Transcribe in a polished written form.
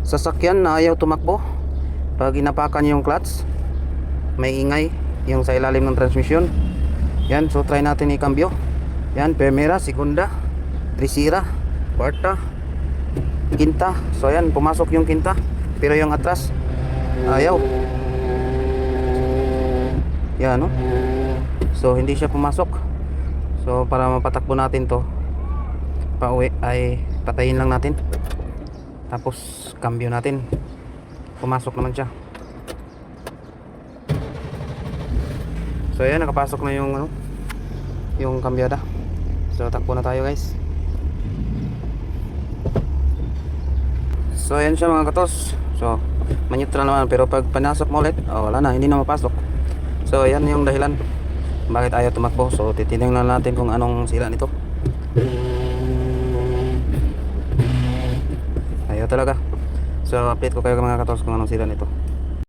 sasakyan na ayaw tumakbo pag inapakan yung clutch, may ingay yung sa ilalim ng transmission. Yan, so try natin i-cambio. Yan, primera, segunda, tercera, cuarta, quinta. So yan, pumasok yung quinta, pero yung atras ayaw. Yan, no? So hindi siya pumasok. So para mapatakbo natin to pauwi ay patayin lang natin, tapos cambio natin. Pumasok naman siya. So ayan, nakapasok na yung ano, yung kambyada. So takbo na tayo guys. So ayan siya mga katos. So manyutral naman, pero pag panasok mo ulit, wala na, hindi na mapasok. So ayan yung dahilan bakit ayaw tumakbo. So titingnan natin kung anong sira nito. Ayaw talaga. So update ko kayo mga katos kung anong sira nito.